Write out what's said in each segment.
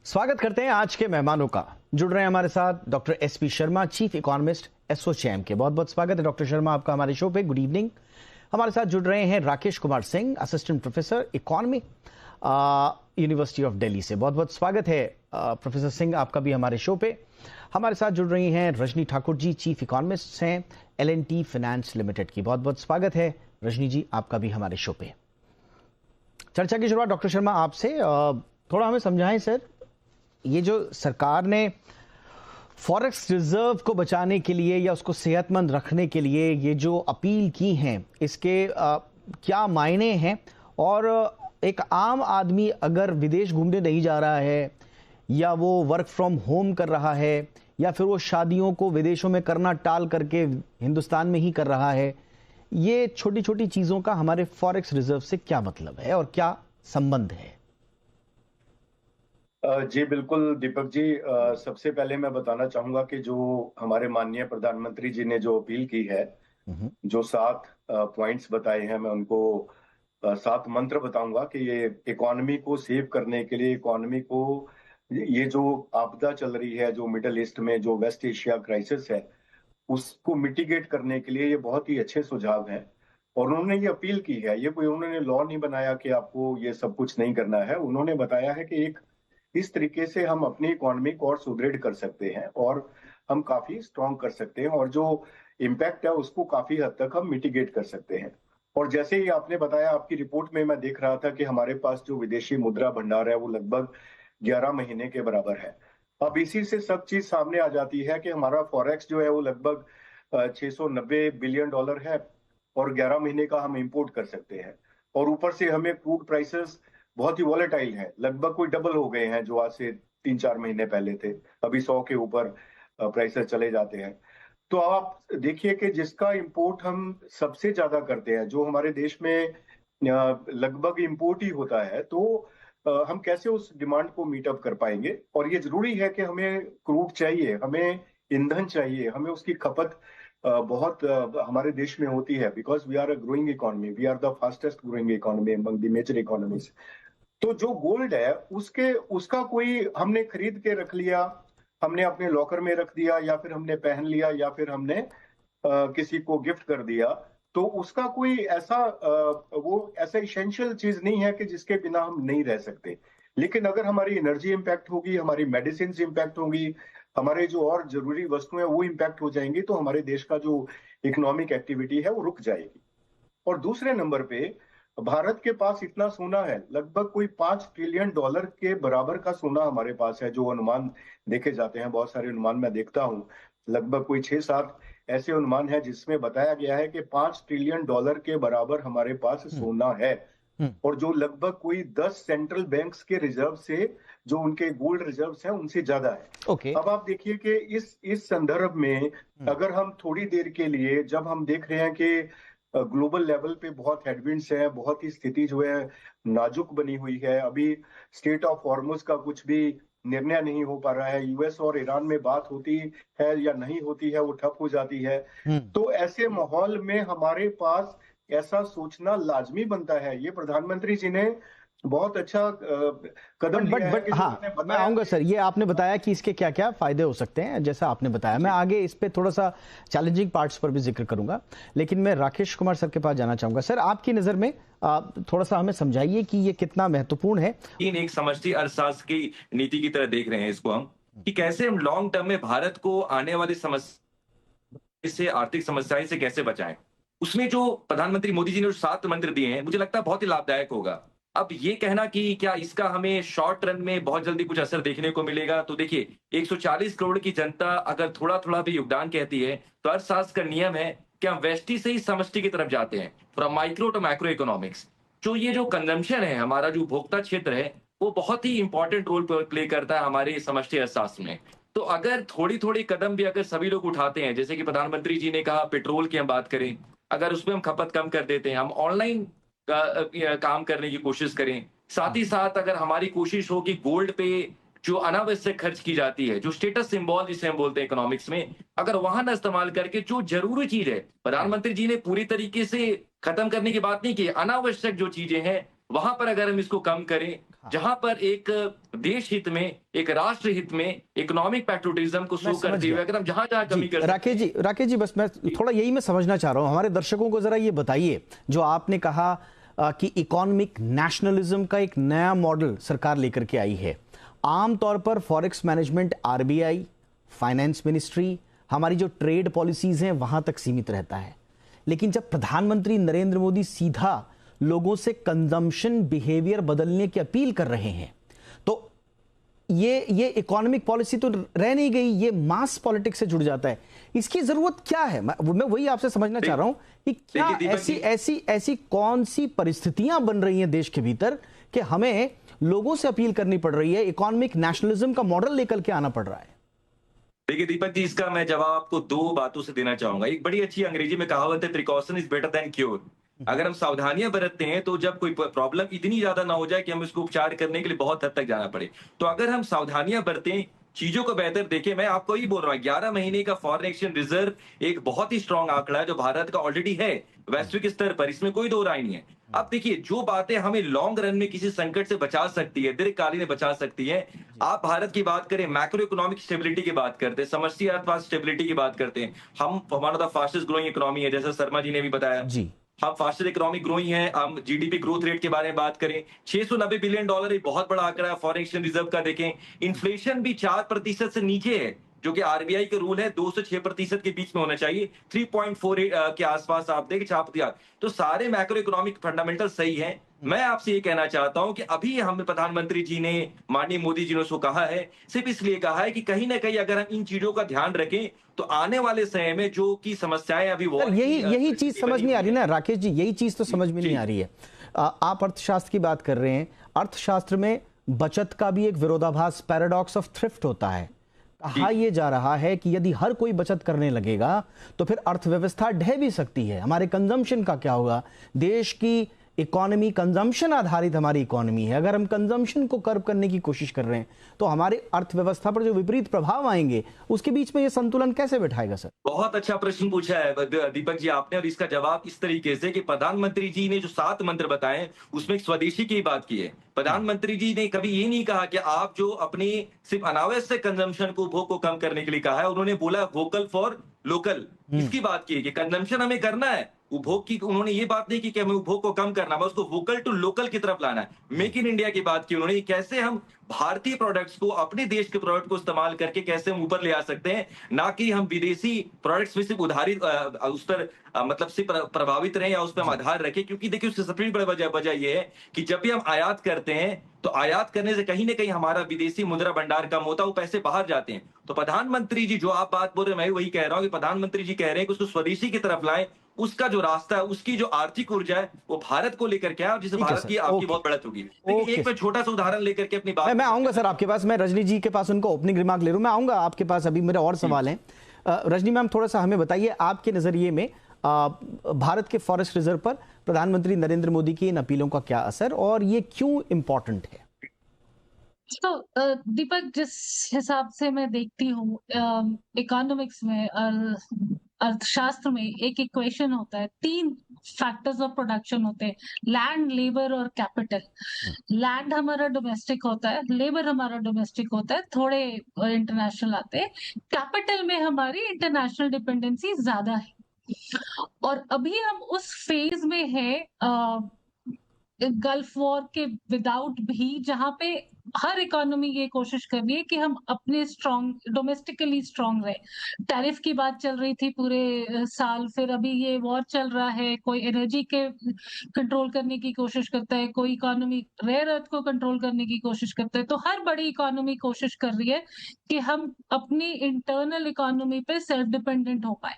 स्वागत करते हैं आज के मेहमानों का। जुड़ रहे हैं हमारे साथ doctor SP Sharma, chief economist ASSOCHAM के। बहुत बहुत स्वागत है डॉक्टर शर्मा आपका हमारे शो पे। Good evening. हमारे साथ जुड़ रहे हैं Rakesh Kumar Singh, assistant professor economy, university of Delhi से। बहुत बहुत स्वागत है प्रोफेसर सिंह आपका भी हमारे शो पे। हमारे साथ जुड़ रही हैं रजनी ठाकुर जी, चीफ इकोनॉमिस्ट हैं L&T फाइनेंस लिमिटेड की। बहुत बहुत स्वागत है रजनी जी आपका भी हमारे शो पे। चर्चा की शुरुआत डॉक्टर शर्मा आपसे। थोड़ा हमें समझाएं सर, ये जो सरकार ने फॉरेक्स रिजर्व को बचाने के लिए या उसको सेहतमंद रखने के लिए ये जो अपील की हैं, इसके क्या मायने हैं? और एक आम आदमी अगर विदेश घूमने नहीं जा रहा है, या वो वर्क फ्रॉम होम कर रहा है, या फिर वो शादियों को विदेशों में करना टाल करके हिंदुस्तान में ही कर रहा है, ये छोटी छोटी चीजों का हमारे फॉरेक्स रिजर्व से क्या मतलब है और क्या संबंध है? जी बिल्कुल दीपक जी, सबसे पहले मैं बताना चाहूंगा कि जो हमारे माननीय प्रधानमंत्री जी ने जो अपील की है, जो 7 पॉइंट्स बताए हैं, मैं उनको 7 मंत्र बताऊंगा कि ये इकोनॉमी को सेव करने के लिए, इकोनॉमी को, ये जो आपदा चल रही है, जो मिडल ईस्ट में जो वेस्ट एशिया क्राइसिस है, उसको मिटिगेट करने के लिए ये बहुत ही अच्छे सुझाव हैं। और उन्होंने ये अपील की है, ये कोई उन्होंने लॉ नहीं बनाया कि आपको ये सब कुछ नहीं करना है। उन्होंने बताया है कि एक इस तरीके से हम अपनी इकोनॉमी को और सुदृढ़ कर सकते हैं और हम काफी स्ट्रांग कर सकते हैं, और जो इम्पैक्ट है उसको काफी हद तक हम मिटिगेट कर सकते हैं। और जैसे ही आपने बताया, आपकी रिपोर्ट में मैं देख रहा था कि हमारे पास जो विदेशी मुद्रा भंडार है वो लगभग 11 महीने के बराबर है। अब इसी से सब चीज सामने आ जाती है कि हमारा फॉरेक्स जो है वो लगभग $690 बिलियन है, और 11 महीने का हम इंपोर्ट कर सकते हैं। और ऊपर से हमें क्रूड प्राइसेस बहुत ही वॉलेटाइल है, लगभग कोई डबल हो गए हैं जो आज से 3-4 महीने पहले थे। अभी 100 के ऊपर प्राइसेस चले जाते हैं। तो आप देखिए कि जिसका इंपोर्ट हम सबसे ज्यादा करते हैं, जो हमारे देश में लगभग इंपोर्ट ही होता है, तो हम कैसे उस डिमांड को मीट अप कर पाएंगे? और ये जरूरी है कि हमें क्रूड चाहिए, हमें ईंधन चाहिए, हमें उसकी खपत बहुत हमारे देश में होती है, because we are a growing economy, we are the fastest growing economy among the major economies. तो जो गोल्ड है उसका कोई हमने खरीद के रख लिया, हमने अपने लॉकर में रख दिया, या फिर हमने पहन लिया, या फिर हमने किसी को गिफ्ट कर दिया, तो उसका कोई ऐसा वो ऐसा इसेंशियल चीज नहीं है कि जिसके बिना हम नहीं रह सकते। लेकिन अगर हमारी एनर्जी इंपैक्ट होगी, हमारी मेडिसिन इंपैक्ट होगी, हमारे जो और जरूरी वस्तुएं वो इंपैक्ट हो जाएंगी, तो हमारे देश का जो इकोनॉमिक एक्टिविटी है वो रुक जाएगी। और दूसरे नंबर पे, भारत के पास इतना सोना है, लगभग कोई $5 ट्रिलियन के बराबर का सोना हमारे पास है, जो अनुमान देखे जाते हैं। बहुत सारे अनुमान मैं देखता हूँ, लगभग कोई 6-7 ऐसे अनुमान है जिसमें बताया गया है कि $5 ट्रिलियन के बराबर हमारे पास सोना है। और जो लगभग कोई 10 सेंट्रल बैंक्स के रिजर्व से, जो उनके गोल्ड रिजर्व्स हैं, उनसे ज्यादा है। अब आप देखिए कि इस संदर्भ में अगर हम थोड़ी देर के लिए, जब हम देख रहे हैं कि ग्लोबल लेवल पे बहुत हेडविंड्स है, बहुत ही स्थिति जो है नाजुक बनी हुई है, अभी स्टेट ऑफ हॉर्मुज का कुछ भी निर्णय नहीं हो पा रहा है, यूएस और ईरान में बात होती है या नहीं होती है, वो ठप हो जाती है। तो ऐसे माहौल में हमारे पास ऐसा सोचना लाजमी बनता है। ये प्रधानमंत्री जी ने बहुत अच्छा कदम लिया है कि हाँ, मैं आऊंगा सर। ये आपने बताया कि इसके क्या क्या फायदे हो सकते हैं, जैसा आपने बताया। मैं आगे इस पे थोड़ा सा चैलेंजिंग पार्ट्स पर भी जिक्र करूंगा, लेकिन मैं राकेश कुमार सर के पास जाना चाहूंगा। सर, आपकी नजर में थोड़ा सा हमें समझाइए कि ये कितना महत्वपूर्ण है। एक समष्टि अर्थशास्त्र की नीति की तरह देख रहे हैं इसको हम, कि कैसे हम लॉन्ग टर्म में भारत को आने वाली समस्या से, आर्थिक समस्याएं से कैसे बचाएं। उसमें जो प्रधानमंत्री मोदी जी ने 7 मंत्र दिए हैं, मुझे लगता है बहुत ही लाभदायक होगा। अब ये कहना कि क्या इसका हमें शॉर्ट रन में बहुत जल्दी कुछ असर देखने को मिलेगा, तो देखिए 140 करोड़ की जनता अगर थोड़ा थोड़ा भी योगदान कहती है, तो अर्थशास्त्र का नियम है कि हम व्यष्टि से ही समष्टि की तरफ जाते हैं, from micro to macro economics. ये जो कंजम्पशन है, हमारा जो उपभोक्ता क्षेत्र है, वो बहुत ही इंपॉर्टेंट रोल प्ले करता है हमारे समष्टि अर्थशास्त्र में। तो अगर थोड़ी थोड़ी कदम भी अगर सभी लोग उठाते हैं, जैसे कि प्रधानमंत्री जी ने कहा पेट्रोल की हम बात करें, अगर उसमें हम खपत कम कर देते हैं, हम ऑनलाइन काम करने की कोशिश करें, साथ ही साथ अगर हमारी कोशिश हो कि गोल्ड पे जो अनावश्यक खर्च की जाती है, जो स्टेटस सिंबल जिसे हम बोलते हैं इकोनॉमिक्स में, अगर वहां ना इस्तेमाल करके जो जरूरी चीज है, प्रधानमंत्री जी ने पूरी तरीके से खत्म करने की बात नहीं की, अनावश्यक जो चीजें हैं वहां पर अगर हम इसको कम करें, जहां पर एक देश हित में, एक राष्ट्र हित में इकोनॉमिक पैट्रियोटिज्म को मैं शो समझ करते हुए गया अगर हम जहां जहां जी। कमी कर सकते हैं। राकेश जी, बस मैं थोड़ा यही मैं समझना चाह रहा हूं, हमारे दर्शकों को जरा ये बताइए, जो आपने कहा कि इकोनॉमिक नेशनलिज्म का एक नया मॉडल सरकार लेकर के आई है। आमतौर पर forex management RBI, finance ministry, हमारी जो ट्रेड पॉलिसीज हैं वहां तक सीमित रहता है, लेकिन जब प्रधानमंत्री नरेंद्र मोदी सीधा लोगों से कंजम्पशन बिहेवियर बदलने की अपील कर रहे हैं, तो ये इकोनॉमिक पॉलिसी तो रह नहीं गई, ये मास पॉलिटिक्स से जुड़ जाता है। इसकी जरूरत क्या है? मैं वही आपसे समझना चाह रहा हूं कि क्या ऐसी कौन सी परिस्थितियां बन रही हैं देश के भीतर कि हमें लोगों से अपील करनी पड़ रही है, इकोनॉमिक नेशनलिज्म का मॉडल लेकर के आना पड़ रहा है? देखिए दीपक जी, इसका मैं जवाब आपको दो बातों से देना चाहूंगा। एक बड़ी अच्छी अंग्रेजी में कहावत है, precaution is better than cure. अगर हम सावधानियां बरतते हैं तो जब कोई प्रॉब्लम इतनी ज्यादा ना हो जाए कि हम इसको उपचार करने के लिए बहुत हद तक जाना पड़े, तो अगर हम सावधानियां बरतें, चीजों को बेहतर देखें। मैं आपको ही बोल रहा हूं, 11 महीने का फॉरेन एक्सचेंज रिजर्व एक बहुत ही स्ट्रांग आंकड़ा है जो भारत का ऑलरेडी है वैश्विक स्तर पर, इसमें कोई दो राय नहीं है। अब देखिए, जो बातें हमें लॉन्ग रन में किसी संकट से बचा सकती है, दीर्घकालीन में बचा सकती है, आप भारत की बात करें, मैक्रो इकोनॉमिक स्टेबिलिटी की बात करते हैं, समष्टि अर्थवाद स्टेबिलिटी की बात करते हैं, हम हमारा द फास्टेस्ट ग्रोइंग इकोनॉमी है, जैसा शर्मा जी ने भी बताया जी। हम फास्टेस्ट इकोनॉमिक ग्रोइंग है। हम जीडीपी ग्रोथ रेट के बारे में बात करें, $690 बिलियन एक बहुत बड़ा आंकड़ा है फॉरेन एक्सचेंज रिजर्व का। देखें, इन्फ्लेशन भी 4% से नीचे है, जो कि आरबीआई का रूल है 2 से 6% के बीच में होना चाहिए। 3.48 के आसपास आप देखें, 4%। तो सारे मैक्रो इकोनॉमिक फंडामेंटल सही है। मैं आपसे ये कहना चाहता हूं कि अभी हमें प्रधानमंत्री जी ने, माननीय मोदी जी ने उसको कहा है, सिर्फ इसलिए कहा है कि कहीं ना कहीं अगर हम इन चीजों का ध्यान रखें तो आने वाले समय में जो की समस्याएं अभी वो यही चीज समझ नहीं आ रही ना राकेश जी, यही चीज तो समझ में नहीं आ रही है। आप अर्थशास्त्र की बात कर रहे हैं, अर्थशास्त्र में बचत का भी एक विरोधाभास, पैराडॉक्स ऑफ थ्रिफ्ट होता है। कहा यह जा रहा है कि यदि हर कोई बचत करने लगेगा तो फिर अर्थव्यवस्था ढह भी सकती है। हमारे कंजम्पशन का क्या होगा? देश की इकोनॉमी कंजम्पशन आधारित हमारी इकोनॉमी है। अगर हम कंजम्पशन को कर्ब करने की कोशिश कर रहे हैं तो हमारे अर्थव्यवस्था पर जो विपरीत प्रभाव आएंगे, उसके बीच में ये संतुलन कैसे बैठाएगा? सर, बहुत अच्छा प्रश्न पूछा है दीपक जी आपने, और इसका जवाब इस तरीके से कि प्रधानमंत्री जी ने जो 7 मंत्र बताए उसमें एक स्वदेशी की बात की है। प्रधानमंत्री जी ने कभी ये नहीं कहा कि आप जो अपनी सिर्फ अनावश्यक कंजम्पशन को, उपभोग को कम करने के लिए कहा है। उन्होंने बोला वोकल फॉर लोकल, इसकी बात की है कि कंजम्पशन हमें करना है, उपभोग की उन्होंने ये बात नहीं की कि हमें उपभोग को कम करना है, उसको वोकल टू लोकल की तरफ लाना है। मेक इन इंडिया की बात की उन्होंने, कैसे हम भारतीय प्रोडक्ट्स को, अपने देश के प्रोडक्ट को इस्तेमाल करके कैसे हम ऊपर ले आ सकते हैं, ना कि हम विदेशी प्रोडक्ट्स में सिर्फ उधारी उस पर मतलब सिर्फ प्रभावित रहे या उस पर हम आधार रखें। क्योंकि देखिए, उसकी सबसे बड़ी वजह यह है कि जब भी हम आयात करते हैं तो आयात करने से कहीं ना कहीं हमारा विदेशी मुद्रा भंडार कम होता है, वो पैसे बाहर जाते हैं। तो प्रधानमंत्री जी जो आप बात बोल रहे हैं, मैं वही कह रहा हूं कि प्रधानमंत्री जी कह रहे हैं कि उसको स्वदेशी की तरफ लाएं। उसका जो रास्ता है, उसकी जो आर्थिक ऊर्जा है, वो भारत को लेकर के आए, जिससे भारत की आपकी बहुत बढ़त होगी। एक मैं छोटा सा उदाहरण लेकर के अपनी बात, मैं आऊंगा सर आपके पास। मैं रजनी जी के पास उनको ओपनिंग रिमार्क ले रहा हूं, मैं आऊंगा आपके पास, अभी मेरे और सवाल हैं। रजनी मैम, थोड़ा सा हमें बताइए, आपके नजरिए में भारत के फॉरेस्ट रिजर्व पर प्रधानमंत्री नरेंद्र मोदी की इन अपीलों का क्या असर, और ये क्यों इंपॉर्टेंट है? तो दीपक, जिस हिसाब से मैं देखती हूँ, इकोनॉमिक्स में, अर्थशास्त्र में एक इक्वेशन होता है, 3 फैक्टर्स ऑफ प्रोडक्शन होते हैं, लैंड, लेबर और कैपिटल। लैंड हमारा डोमेस्टिक होता है, लेबर हमारा डोमेस्टिक होता है, थोड़े इंटरनेशनल आते हैं, कैपिटल में हमारी इंटरनेशनल डिपेंडेंसी ज्यादा है। और अभी हम उस फेज में है गल्फ वॉर के विदाउट भी, जहां पे हर इकोनॉमी ये कोशिश कर रही है कि हम अपने स्ट्रॉन्ग, डोमेस्टिकली स्ट्रॉन्ग रहे। टैरिफ की बात चल रही थी पूरे साल, फिर अभी ये वॉर चल रहा है, कोई एनर्जी के कंट्रोल करने की कोशिश करता है, कोई इकोनॉमी रेयर अर्थ को कंट्रोल करने की कोशिश करता है। तो हर बड़ी इकोनॉमी कोशिश कर रही है कि हम अपनी इंटरनल इकोनॉमी पे सेल्फ डिपेंडेंट हो पाए।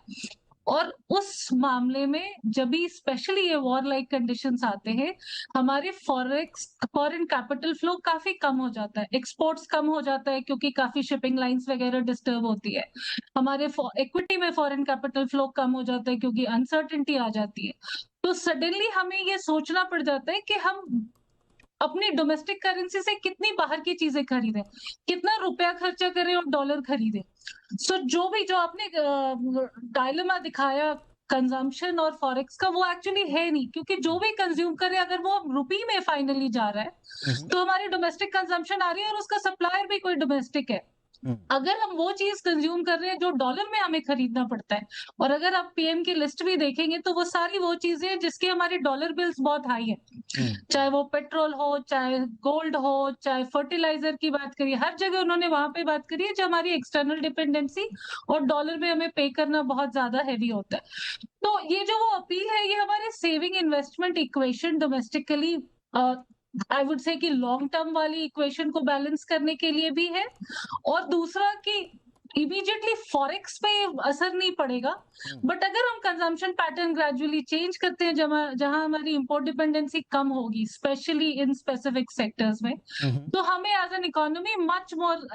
और उस मामले में जब भी स्पेशली ये वॉर लाइक कंडीशंस आते हैं, हमारे फॉरेन कैपिटल फ्लो काफी कम हो जाता है, एक्सपोर्ट्स कम हो जाता है, क्योंकि काफी शिपिंग लाइंस वगैरह डिस्टर्ब होती है। हमारे इक्विटी में फॉरेन कैपिटल फ्लो कम हो जाता है क्योंकि अनसर्टेनिटी आ जाती है। तो सडनली हमें ये सोचना पड़ जाता है कि हम अपनी डोमेस्टिक करेंसी से कितनी बाहर की चीजें खरीदें, कितना रुपया खर्चा करें और डॉलर खरीदें। सो जो आपने डायलेमा दिखाया कंजम्पशन और फॉरेक्स का वो एक्चुअली है नहीं, क्योंकि जो भी कंज्यूम करे अगर वो रुपी में फाइनली जा रहा है तो हमारी डोमेस्टिक कंजम्पशन आ रही है और उसका सप्लायर भी कोई डोमेस्टिक है। अगर हम वो चीज कंज्यूम कर रहे हैं जो डॉलर में हमें खरीदना पड़ता है, और अगर आप पीएम की लिस्ट भी देखेंगे तो वो सारी वो चीजें हैं जिसके हमारे डॉलर बिल्स बहुत हाई है, चाहे वो पेट्रोल हो, चाहे गोल्ड हो, चाहे फर्टिलाइजर की बात करिए, हर जगह उन्होंने वहां पे बात करी है जो हमारी एक्सटर्नल डिपेंडेंसी और डॉलर में हमें पे करना बहुत ज्यादा हैवी होता है। तो ये जो वो अपील है ये हमारे saving investment equation domestically, I would say कि लॉन्ग टर्म वाली इक्वेशन को बैलेंस करने के लिए भी है, और दूसरा कि इमीडिएटली फॉरेक्स पे असर नहीं पड़ेगा, बट अगर हम कंजम्पशन पैटर्न ग्रेजुअली चेंज करते हैं जहां हमारी इंपोर्ट डिपेंडेंसी कम होगी, स्पेशली इन स्पेसिफिक सेक्टर्स में, तो हमें as an economy much more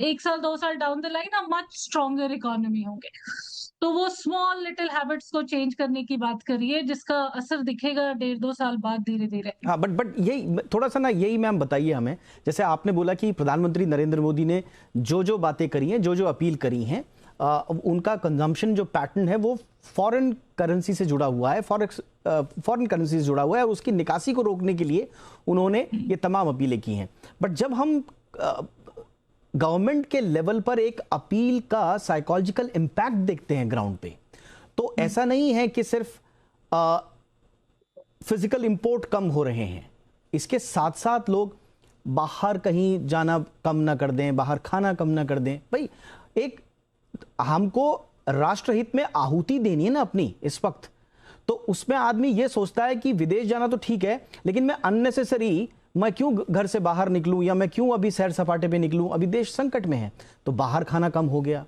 1 साल 2 साल डाउन द लाइन हम मच स्ट्रॉन्गर इकोनॉमी होंगे। तो वो स्मॉल लिटिल हैबिट्स को चेंज करने की बात करिए जिसका असर दिखेगा 1.5-2 साल बाद धीरे धीरे। हाँ, बट यही थोड़ा सा ना, यही मैम बताइए हमें, जैसे आपने बोला कि प्रधानमंत्री नरेंद्र मोदी ने जो बातें करी हैं, जो अपील करी हैं, उनका कंजम्पशन जो पैटर्न है वो फॉरेन करेंसी से जुड़ा हुआ है, फॉरेन करेंसी से जुड़ा हुआ है, और उसकी निकासी को रोकने के लिए उन्होंने ये तमाम अपीलें की हैं। बट जब हम गवर्नमेंट के लेवल पर एक अपील का साइकोलॉजिकल इंपैक्ट देखते हैं ग्राउंड पे, तो ऐसा नहीं है कि सिर्फ फिजिकल इंपोर्ट कम हो रहे हैं, इसके साथ साथ लोग बाहर कहीं जाना कम ना कर दें, बाहर खाना कम ना कर दें। भाई, एक हमको राष्ट्रहित में आहुति देनी है ना अपनी इस वक्त, तो उसमें आदमी ये सोचता है कि विदेश जाना तो ठीक है, लेकिन मैं अननेसेसरी मैं क्यों घर से बाहर निकलूं, या मैं क्यों अभी सैर सपाटे पे निकलूं, अभी देश संकट में है। तो बाहर खाना कम हो गया,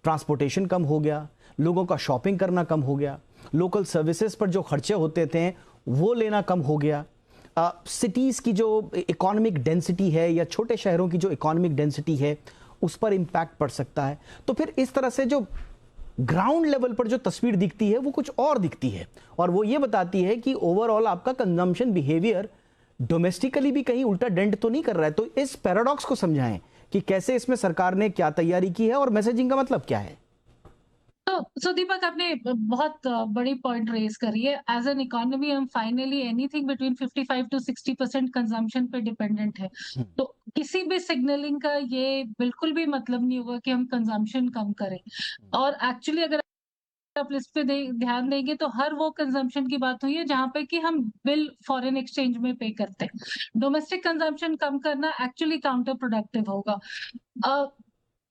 ट्रांसपोर्टेशन कम हो गया, लोगों का शॉपिंग करना कम हो गया, लोकल सर्विसेज पर जो खर्चे होते थे वो लेना कम हो गया, सिटीज़ की जो इकोनॉमिक डेंसिटी है या छोटे शहरों की जो इकोनॉमिक डेंसिटी है उस पर इम्पैक्ट पड़ सकता है। तो फिर इस तरह से जो ग्राउंड लेवल पर जो तस्वीर दिखती है वो कुछ और दिखती है, और वो ये बताती है कि ओवरऑल आपका कंजम्पशन बिहेवियर डोमेस्टिकली भी कहीं उल्टा डेंट तो नहीं कर रहा है। तो इस पैराडॉक्स को समझाएं कि कैसे इसमें सरकार ने क्या तैयारी की है और मैसेजिंग का मतलब क्या है। तो दीपक, आपने बहुत बड़ी पॉइंट रेज करी है। एज एन इकोनॉमी हम finally anything between 55 to 60% consumption पे डिपेंडेंट है। तो किसी भी सिग्नलिंग का ये बिल्कुल भी मतलब नहीं होगा कि हम कंजम्पशन कम करें। और एक्चुअली अगर आप लिस्ट पे ध्यान देंगे तो हर वो कंजम्पशन की बात हुई है जहां पे कि हम बिल फॉरेन एक्सचेंज में पे करते हैं। डोमेस्टिक कंजम्पशन कम करना एक्चुअली काउंटर प्रोडक्टिव होगा।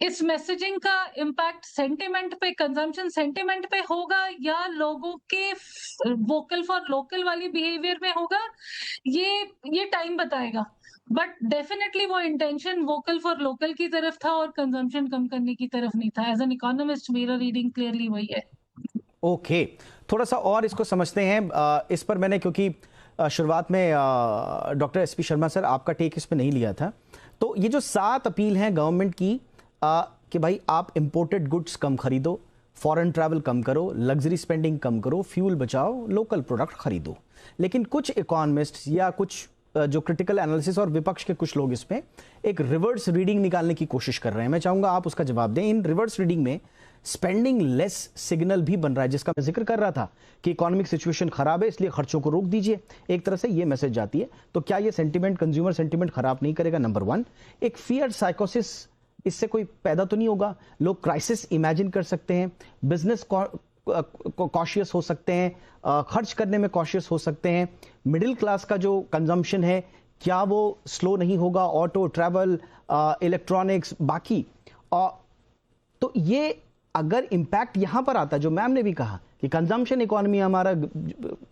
इस मैसेजिंग का इम्पैक्ट सेंटिमेंट पे, कंजम्पशन सेंटिमेंट पे होगा या लोगों के वोकल फॉर लोकल वाली बिहेवियर में होगा, ये टाइम बताएगा। बट डेफिनेटली वो इंटेंशन वोकल फॉर लोकल की तरफ था और कंजम्पशन कम करने की तरफ नहीं था। एज एन इकोनॉमिस्ट मेरा रीडिंग क्लियरली वही है। ओके, थोड़ा सा और इसको समझते हैं। इस पर मैंने क्योंकि शुरुआत में डॉक्टर एसपी शर्मा सर आपका टेक इस पर नहीं लिया था, तो ये जो 7 अपील हैं गवर्नमेंट की कि भाई आप इंपोर्टेड गुड्स कम खरीदो, फॉरेन ट्रैवल कम करो, लग्जरी स्पेंडिंग कम करो, फ्यूल बचाओ, लोकल प्रोडक्ट खरीदो, लेकिन कुछ इकोनॉमिस्ट या कुछ जो क्रिटिकल एनालिसिस और विपक्ष के कुछ लोग इसमें एक रिवर्स रीडिंग निकालने की कोशिश कर रहे हैं। मैं चाहूंगा आप उसका जवाब दें। इन रिवर्स रीडिंग में स्पेंडिंग लेस सिग्नल भी बन रहा है, जिसका मैं जिक्र कर रहा था कि इकोनॉमिक सिचुएशन खराब है इसलिए खर्चों को रोक दीजिए, एक तरह से ये मैसेज जाती है। तो क्या ये सेंटिमेंट, कंज्यूमर सेंटिमेंट खराब नहीं करेगा? नंबर 1। एक फियर साइकोसिस इससे कोई पैदा तो नहीं होगा? लोग क्राइसिस इमेजिन कर सकते हैं, बिजनेस कॉशियस हो सकते हैं, खर्च करने में कॉशियस हो सकते हैं, मिडिल क्लास का जो कंजम्पशन है क्या वो स्लो नहीं होगा? ऑटो, ट्रैवल, इलेक्ट्रॉनिक्स, बाकी। तो ये अगर इंपैक्ट यहां पर आता, जो मैम ने भी कहा कि कंजम्पशन इकोनॉमी, हमारा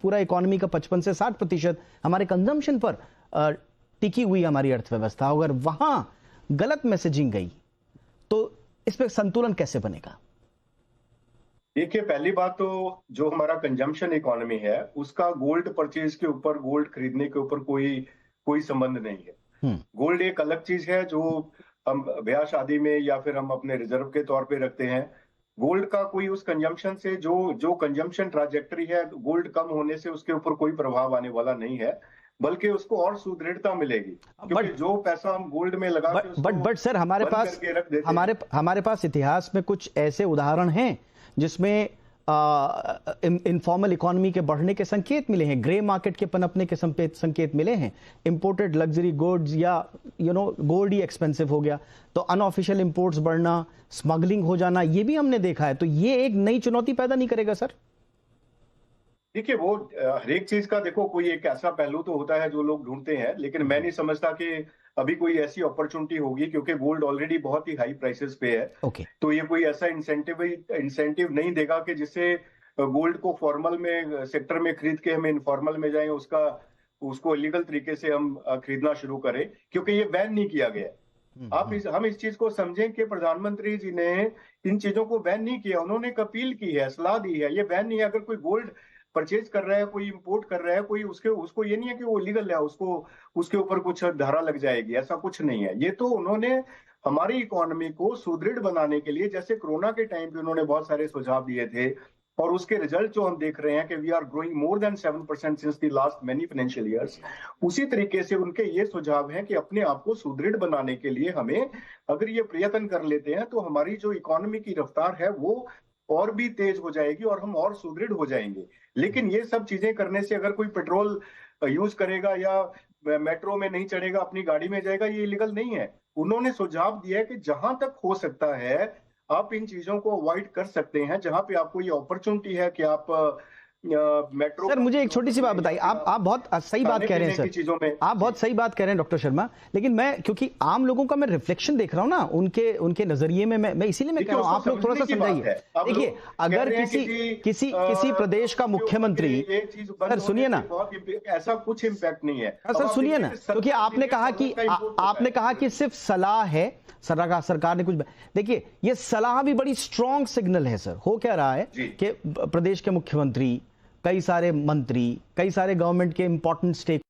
पूरा इकोनॉमी का 55 से 60% हमारे कंजम्पशन पर टिकी हुई हमारी अर्थव्यवस्था, अगर वहां गलत मैसेजिंग गई तो इसमें संतुलन कैसे बनेगा? देखिए, पहली बात तो जो हमारा कंजम्पशन इकोनॉमी है उसका गोल्ड परचेज के ऊपर, गोल्ड खरीदने के ऊपर कोई संबंध नहीं है। गोल्ड एक अलग चीज है जो हम ब्याह शादी में या फिर हम अपने रिजर्व के तौर पे रखते हैं। गोल्ड का कोई उस कंजम्पशन से जो कंजम्पशन ट्राजेक्टरी है, गोल्ड कम होने से उसके ऊपर कोई प्रभाव आने वाला नहीं है, बल्कि उसको और सुदृढ़ता मिलेगी, क्योंकि जो पैसा हम गोल्ड में लगा के बट सर हमारे पास इतिहास में कुछ ऐसे उदाहरण हैं जिसमें इनफॉर्मल इकोनॉमी के बढ़ने के संकेत मिले हैं, ग्रे मार्केट के पनपने के संकेत मिले हैं, इंपोर्टेड लग्जरी गुड्स या गोल्ड ही एक्सपेंसिव हो गया तो अनऑफिशियल इंपोर्ट्स बढ़ना, स्मगलिंग हो जाना, ये भी हमने देखा है। तो ये एक नई चुनौती पैदा नहीं करेगा सर? देखिए, वो हर एक चीज का देखो कोई एक ऐसा पहलू तो होता है जो लोग ढूंढते हैं, लेकिन मैं नहीं समझता कि अभी कोई ऐसी अपॉर्चुनिटी होगी, क्योंकि गोल्ड ऑलरेडी बहुत ही हाई प्राइसेस पे है। तो ये कोई ऐसा इंसेंटिव नहीं देगा कि जिससे गोल्ड को फॉर्मल में सेक्टर में खरीद के हम इनफॉर्मल में जाएं, उसको इलीगल तरीके से हम खरीदना शुरू करें, क्योंकि ये बैन नहीं किया गया है। हम इस चीज को समझें कि प्रधानमंत्री जी ने इन चीजों को बैन नहीं किया, उन्होंने एक अपील की है, सलाह दी है, ये बैन नहीं है। अगर कोई गोल्ड परचेज कर रहा है, कोई इंपोर्ट कर रहा है, कोई उसको ये नहीं है कि वो लीगल है, उसके ऊपर कुछ धारा लग जाएगी, ऐसा कुछ नहीं है। ये तो उन्होंने हमारी इकोनॉमी को सुदृढ़ बनाने के लिए, जैसे कोरोना के टाइम पे उन्होंने बहुत सारे सुझाव दिए थे, और उसके रिजल्ट जो हम देख रहे हैं कि we are growing more than 7% since the last many financial years, उसी तरीके से उनके ये सुझाव हैं कि अपने आप को सुदृढ़ बनाने के लिए हमें अगर ये प्रयत्न कर लेते हैं तो हमारी जो इकोनॉमी की रफ्तार है वो और भी तेज हो जाएगी और हम और सुदृढ़ हो जाएंगे। लेकिन ये सब चीजें करने से अगर कोई पेट्रोल यूज करेगा या मेट्रो में नहीं चढ़ेगा, अपनी गाड़ी में जाएगा, ये इलीगल नहीं है। उन्होंने सुझाव दिया है कि जहां तक हो सकता है आप इन चीजों को अवॉइड कर सकते हैं, जहां पे आपको ये अपॉर्चुनिटी है कि आप मेट्रो। सर मुझे एक छोटी सी बात बताइए, आप बहुत सही बात कह रहे हैं सर, आप बहुत सही बात कह रहे हैं डॉक्टर शर्मा, लेकिन मैं क्योंकि आम लोगों का मैं रिफ्लेक्शन देख रहा हूं ना उनके नजरिए में, मैं इसीलिए मैं कह रहा हूं आप लोग थोड़ा सा समझाइए। देखिए, अगर किसी प्रदेश का मुख्यमंत्री, सर सुनिए ना, ऐसा कुछ इम्पैक्ट नहीं है सर, सुनिए ना, क्योंकि आपने कहा कि सिर्फ सलाह है, सरकार ने कुछ, देखिए ये सलाह भी बड़ी स्ट्रॉन्ग सिग्नल है सर। हो क्या रहा है कि प्रदेश के मुख्यमंत्री, कई सारे मंत्री, कई सारे गवर्नमेंट के इंपॉर्टेंट स्टेक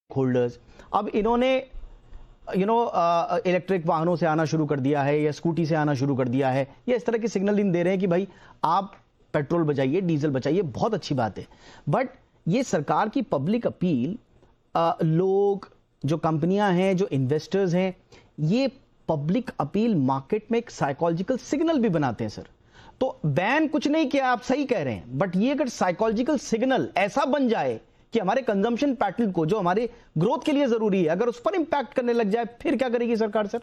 होल्डर्स, अब इन्होंने इलेक्ट्रिक वाहनों से आना शुरू कर दिया है या स्कूटी से आना शुरू कर दिया है, ये इस तरह की सिग्नल इन दे रहे हैं कि भाई आप पेट्रोल बचाइए, डीजल बचाइए, बहुत अच्छी बात है। बट ये सरकार की पब्लिक अपील, लोग जो कंपनियां हैं, जो इन्वेस्टर्स हैं, ये पब्लिक अपील मार्केट में एक साइकोलॉजिकल सिग्नल भी बनाते हैं सर। तो बैन कुछ नहीं किया, आप सही कह रहे हैं, बट ये अगर साइकोलॉजिकल सिग्नल ऐसा बन जाए कि हमारे कंजम्पशन पैटर्न को, जो हमारे ग्रोथ के लिए जरूरी है, अगर उस पर इंपैक्ट करने लग जाए, फिर क्या करेगी सरकार सर?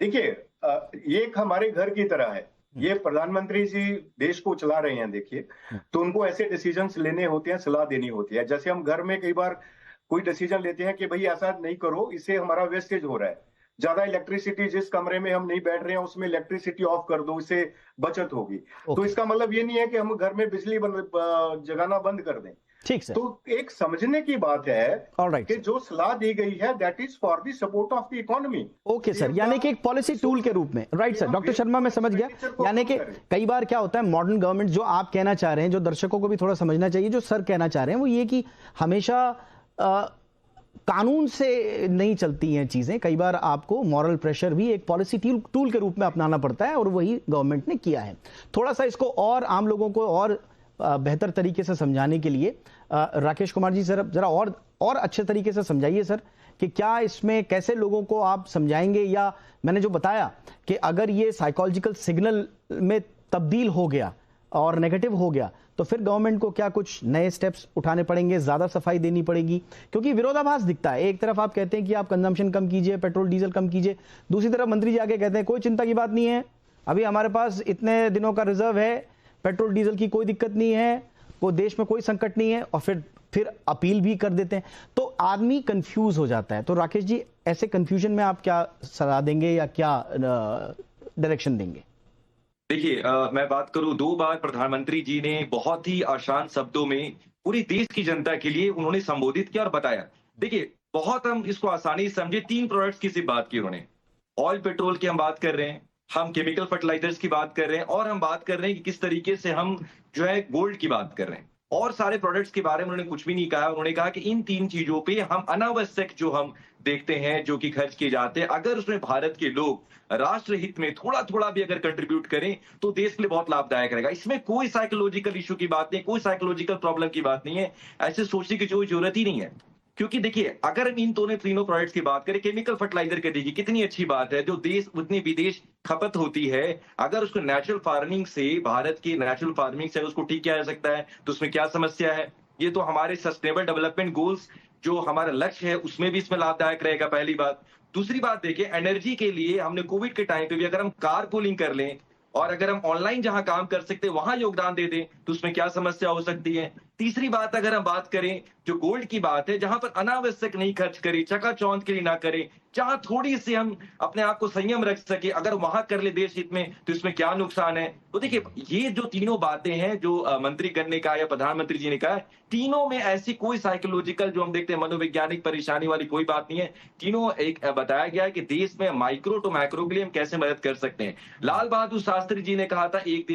देखिए, ये एक हमारे घर की तरह है, ये प्रधानमंत्री जी देश को चला रहे हैं। देखिए, तो उनको ऐसे डिसीजंस लेने होते हैं, सलाह देनी होती है। जैसे हम घर में कई बार कोई डिसीजन लेते हैं कि भाई ऐसा नहीं करो, इससे हमारा वेस्टेज हो रहा है, ज्यादा इलेक्ट्रिसिटी, जिस कमरे में हम नहीं बैठ रहे हैं उसमें इलेक्ट्रिसिटी ऑफ कर दो, इससे बचत होगी। तो इसका मतलब ये नहीं है कि हम घर में बिजली जगाना बंद कर दें। ठीक सर। तो एक समझने की बात है कि जो सलाह दी गई है that is for the support of the economy. Okay sir, यानी कि एक पॉलिसी टूल के रूप में, राइट सर। डॉक्टर शर्मा मैं समझ गया, यानी कि कई बार क्या होता है, मॉडर्न गवर्नमेंट, जो आप कहना चाह रहे हैं, जो दर्शकों को भी थोड़ा समझना चाहिए, जो सर कहना चाह रहे हैं वो ये कि हमेशा कानून से नहीं चलती हैं चीजें, कई बार आपको मॉरल प्रेशर भी एक पॉलिसी टूल के रूप में अपनाना पड़ता है, और वही गवर्नमेंट ने किया है। थोड़ा सा इसको और आम लोगों को और बेहतर तरीके से समझाने के लिए राकेश कुमार जी सर जरा और अच्छे तरीके से समझाइए सर, कि क्या इसमें कैसे लोगों को आप समझाएंगे, या मैंने जो बताया कि अगर ये साइकोलॉजिकल सिग्नल में तब्दील हो गया और नेगेटिव हो गया, तो फिर गवर्नमेंट को क्या कुछ नए स्टेप्स उठाने पड़ेंगे, ज्यादा सफाई देनी पड़ेगी? क्योंकि विरोधाभास दिखता है, एक तरफ आप कहते हैं कि आप कंजम्पशन कम कीजिए, पेट्रोल डीजल कम कीजिए, दूसरी तरफ मंत्री जी आके कहते हैं कोई चिंता की बात नहीं है, अभी हमारे पास इतने दिनों का रिजर्व है, पेट्रोल डीजल की कोई दिक्कत नहीं है, वो देश में कोई संकट नहीं है, और फिर अपील भी कर देते हैं। तो आदमी कंफ्यूज हो जाता है। तो राकेश जी, ऐसे कंफ्यूजन में आप क्या सलाह देंगे या क्या डायरेक्शन देंगे? देखिए, मैं बात करूं, 2 बार प्रधानमंत्री जी ने बहुत ही आसान शब्दों में पूरी देश की जनता के लिए उन्होंने संबोधित किया और बताया। देखिए, बहुत हम इसको आसानी से समझे, 3 प्रोडक्ट्स की सिर्फ बात की उन्होंने। ऑयल पेट्रोल की हम बात कर रहे हैं, हम केमिकल फर्टिलाइजर्स की बात कर रहे हैं, और हम बात कर रहे हैं कि किस तरीके से हम जो है गोल्ड की बात कर रहे हैं, और सारे प्रोडक्ट्स के बारे में उन्होंने कुछ भी नहीं कहा। उन्होंने कहा कि इन 3 चीजों पे हम अनावश्यक जो हम देखते हैं, जो कि खर्च किए जाते हैं, अगर उसमें भारत के लोग राष्ट्र हित में थोड़ा थोड़ा भी अगर कंट्रीब्यूट करें तो देश के लिए बहुत लाभदायक रहेगा। इसमें कोई साइकोलॉजिकल इशू की बात नहीं, कोई साइकोलॉजिकल प्रॉब्लम की बात नहीं है, ऐसे सोचने की कोई जरूरत ही नहीं है। क्योंकि देखिए अगर हम इन दोनों तीनों प्रोडक्ट्स की बात करें, केमिकल फर्टिलाइजर के देखिए कितनी अच्छी बात है, जो देश उतनी विदेश खपत होती है, अगर उसको नेचुरल फार्मिंग से, भारत की नेचुरल फार्मिंग से उसको ठीक किया जा सकता है तो उसमें क्या समस्या है। ये तो हमारे सस्टेनेबल डेवलपमेंट गोल्स जो हमारा लक्ष्य है उसमें भी इसमें लाभदायक रहेगा, पहली बात। दूसरी बात देखिए, एनर्जी के लिए हमने कोविड के टाइम पे भी अगर हम कार पूलिंग कर लें और अगर हम ऑनलाइन जहां काम कर सकते हैं वहां योगदान दे दें तो उसमें क्या समस्या हो सकती है। तीसरी बात अगर हम बात करें जो गोल्ड की बात है, जहां पर अनावश्यक नहीं खर्च करें, चकाचौंध के लिए ना करें, जहां थोड़ी सी हम अपने आप को संयम रख सके, अगर वहां कर ले देश हित में तो इसमें क्या नुकसान है। तो देखिए ये जो तीनों बातें हैं जो मंत्रीगण ने कहा या प्रधानमंत्री जी ने कहा है, तीनों में ऐसी कोई साइकोलॉजिकल जो हम देखते हैं मनोवैज्ञानिक परेशानी वाली कोई बात नहीं है। तीनों एक बताया गया है कि देश में माइक्रो टू मैक्रो के लिए हम कैसे मदद कर सकते हैं। लाल बहादुर शास्त्री जी ने कहा था एक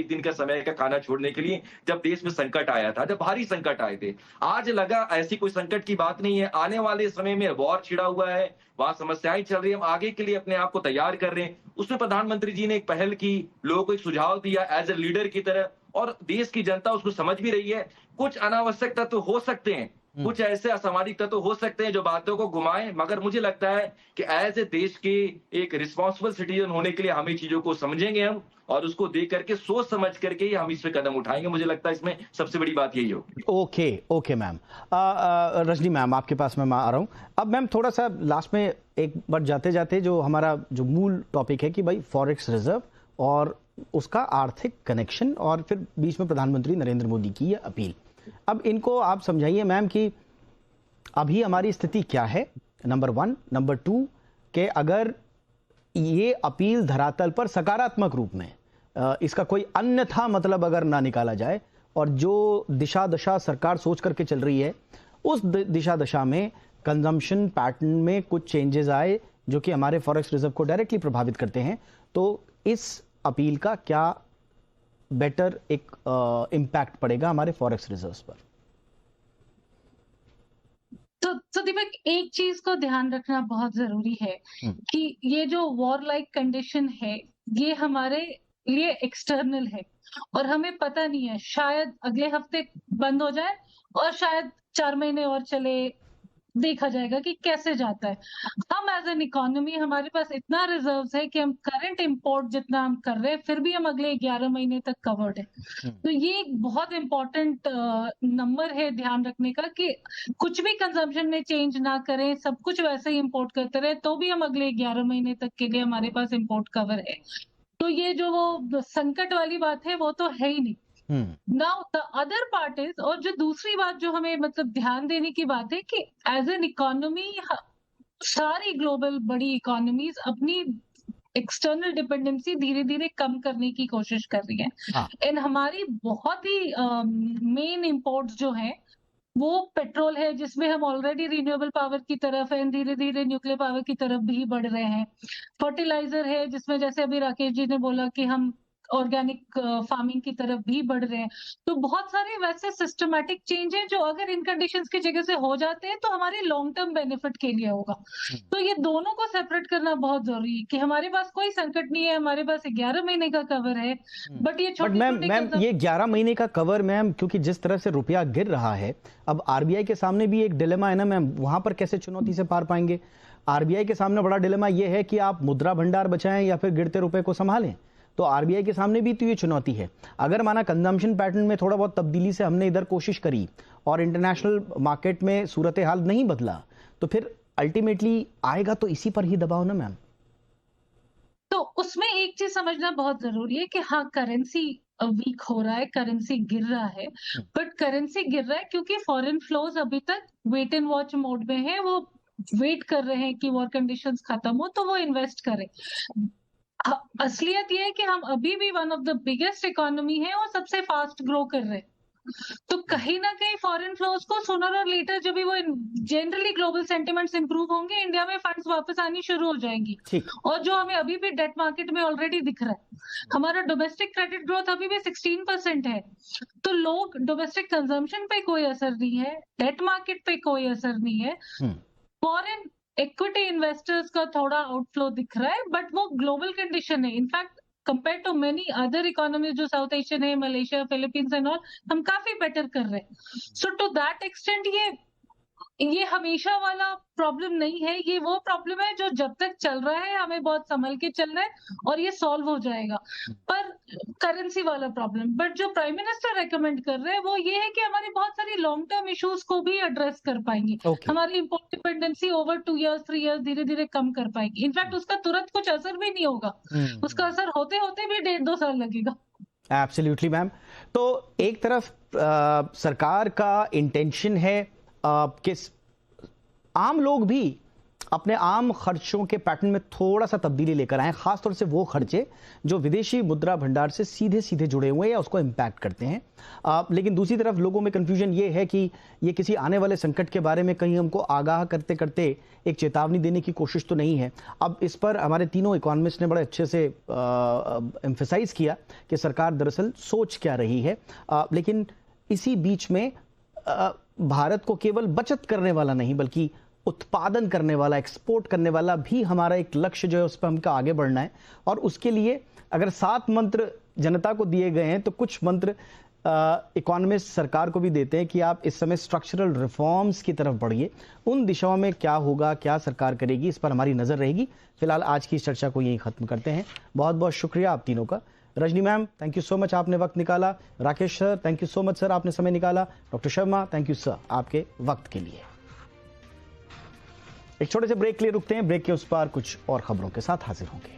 दिन का समय का खाना छोड़ने के लिए, जब देश में संकट आया था, जब भारी संकट आए थे। आज लगा ऐसी कोई संकट की बात नहीं है, आने वाले समय में वॉर छिड़ा हुआ है, वहां समस्याएं चल रही है, हम आगे के लिए अपने आप को तैयार कर रहे हैं। उसमें प्रधानमंत्री जी ने एक पहल की, लोगों को एक सुझाव दिया एज ए लीडर की तरह, और देश की जनता उसको समझ भी रही है। कुछ अनावश्यक तत्व हो सकते हैं, कुछ ऐसे असामाजिक तत्व हो सकते हैं जो बातों को घुमाएं, मगर मुझे लगता है कि एज ए देश के एक रिस्पॉन्सिबल सिटीजन होने के लिए हमें चीजों को समझेंगे हम, और उसको देख करके सोच समझ करके ही हम इस पे कदम उठाएंगे। मुझे लगता है इसमें सबसे बड़ी बात यही होगी। Okay okay ma'am. Rajni ma'am आपके पास मैं आ रहा हूँ अब। मैम थोड़ा सा लास्ट में एक बार जाते जाते जो हमारा जो मूल टॉपिक है कि भाई फॉरेक्स रिजर्व और उसका आर्थिक कनेक्शन, और फिर बीच में प्रधानमंत्री नरेंद्र मोदी की यह अपील, अब इनको आप समझाइए मैम कि अभी हमारी स्थिति क्या है, नंबर 1। नंबर 2 कि अगर ये अपील धरातल पर सकारात्मक रूप में इसका कोई अन्यथा मतलब अगर ना निकाला जाए, और जो दिशा दशा सरकार सोच करके चल रही है उस दिशा दशा में कंजम्पशन पैटर्न में कुछ चेंजेस आए जो कि हमारे फॉरेक्स रिजर्व को डायरेक्टली प्रभावित करते हैं, तो इस अपील का क्या बेटर एक इम्पैक्ट पड़ेगा हमारे फॉरेक्स रिजर्व्स पर? तो दीपक, एक चीज को ध्यान रखना बहुत जरूरी है कि ये जो वॉर लाइक कंडीशन है ये हमारे लिए एक्सटर्नल है, और हमें पता नहीं है, शायद अगले हफ्ते बंद हो जाए और शायद 4 महीने और चले, देखा जाएगा कि कैसे जाता है। हम एज एन इकोनॉमी, हमारे पास इतना रिजर्व्स है कि हम करंट इंपोर्ट जितना हम कर रहे हैं फिर भी हम अगले 11 महीने तक कवर्ड है। तो ये एक बहुत इंपॉर्टेंट नंबर है ध्यान रखने का कि कुछ भी कंजम्पशन में चेंज ना करें, सब कुछ वैसे ही इंपोर्ट करते रहे तो भी हम अगले 11 महीने तक के लिए हमारे पास इंपोर्ट कवर है। तो ये जो वो संकट वाली बात है वो तो है ही नहीं। Now the other part is, और जो दूसरी बात जो हमें मतलब ध्यान देने की बात है कि एज एन इकोनॉमी सारी ग्लोबल बड़ी इकोनॉमीज अपनी एक्सटर्नल डिपेंडेंसी धीरे धीरे कम करने की कोशिश कर रही है। एंड हमारी बहुत ही मेन इंपोर्ट्स जो हैं वो पेट्रोल है, जिसमें हम ऑलरेडी रिन्यूएबल पावर की तरफ है, धीरे धीरे न्यूक्लियर पावर की तरफ भी बढ़ रहे हैं। फर्टिलाइजर है जिसमें जैसे अभी राकेश जी ने बोला कि हम ऑर्गेनिक फार्मिंग की तरफ भी बढ़ रहे हैं। तो बहुत सारे वैसे सिस्टमैटिक चेंज है जो अगर इन कंडीशंस की जगह से हो जाते हैं तो हमारे लॉन्ग टर्म बेनिफिट के लिए होगा। तो ये दोनों को सेपरेट करना बहुत जरूरी है कि हमारे पास कोई संकट नहीं है, हमारे पास 11 महीने का कवर है, बट ये छोटे मैम ये 11 महीने का कवर मैम, क्योंकि जिस तरह से रुपया गिर रहा है, अब आरबीआई के सामने भी एक डिलेमा है ना मैम, वहां पर कैसे चुनौती से पार पाएंगे? आरबीआई के सामने बड़ा डिलेमा ये है कि आप मुद्रा भंडार बचाएं या फिर गिरते रुपए को संभालें। तो आरबीआई के सामने भी तो ये चुनौती है। अगर माना कंजम्पशन पैटर्न में थोड़ा बहुत तब्दीली से हमने इधर कोशिश करी और इंटरनेशनल मार्केट में सूरत हाल नहीं बदला, तो फिर अल्टीमेटली आएगा तो इसी पर ही दबाव ना मैम। तो उसमें एक चीज समझना बहुत जरूरी है कि हाँ, करेंसी वीक हो रहा है, करेंसी गिर रहा है, बट करेंसी गिर रहा है क्योंकि फॉरेन फ्लोज अभी तक वेट एंड वॉच मोड में है। वो वेट कर रहे हैं कि वॉर कंडीशंस खत्म हो तो वो इन्वेस्ट करें। असलियत ये है कि हम अभी भी one of the biggest economy है और सबसे फास्ट ग्रो कर रहे हैं। तो कहीं ना कहीं फॉरेन फ्लोज को सोनर और लेटर जब भी वो जनरली ग्लोबल सेंटिमेंट्स इंप्रूव होंगे, इंडिया में फंड्स वापस आनी शुरू हो जाएंगी। और जो हमें अभी भी डेट मार्केट में ऑलरेडी दिख रहा है, हमारा डोमेस्टिक क्रेडिट ग्रोथ अभी भी 16% है। तो लोग, डोमेस्टिक कंजम्पशन पे कोई असर नहीं है, डेट मार्केट पे कोई असर नहीं है, फॉरेन इक्विटी इन्वेस्टर्स का थोड़ा आउटफ्लो दिख रहा है, बट वो ग्लोबल कंडीशन है। In fact compare to many other economies जो साउथ एशियन है, मलेशिया, फिलीपींस एंड ऑल, हम काफी बेटर कर रहे हैं। सो टू दैट एक्सटेंट ये ये हमेशा वाला प्रॉब्लम नहीं है, ये वो प्रॉब्लम है जो जब तक चल रहा है हमें बहुत संभल के चलना है और ये सॉल्व हो जाएगा। पर करेंसी वाला प्रॉब्लम, बट जो प्राइम मिनिस्टर रेकमेंड कर रहे हैं वो ये है कि हमारी बहुत सारी लॉन्ग टर्म इश्यूज को भी एड्रेस कर पाएंगे। Okay. हमारी import dependency over 2 years 3 years धीरे धीरे कम कर पाएंगे। इनफैक्ट उसका तुरंत कुछ असर भी नहीं होगा, उसका असर होते होते भी 1.5-2 साल लगेगा। Absolutely ma'am. तो एक तरफ सरकार का इंटेंशन है कि आम लोग भी अपने आम खर्चों के पैटर्न में थोड़ा सा तब्दीली लेकर आए, खासतौर से वो खर्चे जो विदेशी मुद्रा भंडार से सीधे सीधे जुड़े हुए हैं या उसको इम्पैक्ट करते हैं। लेकिन दूसरी तरफ लोगों में कंफ्यूजन ये है कि ये किसी आने वाले संकट के बारे में कहीं हमको आगाह करते करते एक चेतावनी देने की कोशिश तो नहीं है। अब इस पर हमारे तीनों इकोनॉमिस्ट ने बड़े अच्छे से एम्फेसाइज किया कि सरकार दरअसल सोच क्या रही है। लेकिन इसी बीच में भारत को केवल बचत करने वाला नहीं बल्कि उत्पादन करने वाला, एक्सपोर्ट करने वाला भी हमारा एक लक्ष्य जो है उस पर हमको आगे बढ़ना है। और उसके लिए अगर 7 मंत्र जनता को दिए गए हैं तो कुछ मंत्र इकोनॉमिस्ट सरकार को भी देते हैं कि आप इस समय स्ट्रक्चरल रिफॉर्म्स की तरफ बढ़िए। उन दिशाओं में क्या होगा, क्या सरकार करेगी, इस पर हमारी नजर रहेगी। फिलहाल आज की इस चर्चा को यहीं खत्म करते हैं। बहुत बहुत शुक्रिया आप तीनों का। Rajni ma'am, thank you so much, आपने वक्त निकाला। Rakesh sir, thank you so much sir, आपने समय निकाला। Doctor Sharma, thank you sir आपके वक्त के लिए। एक छोटे से ब्रेक के लिए रुकते हैं, ब्रेक के उस पार कुछ और खबरों के साथ हाजिर होंगे।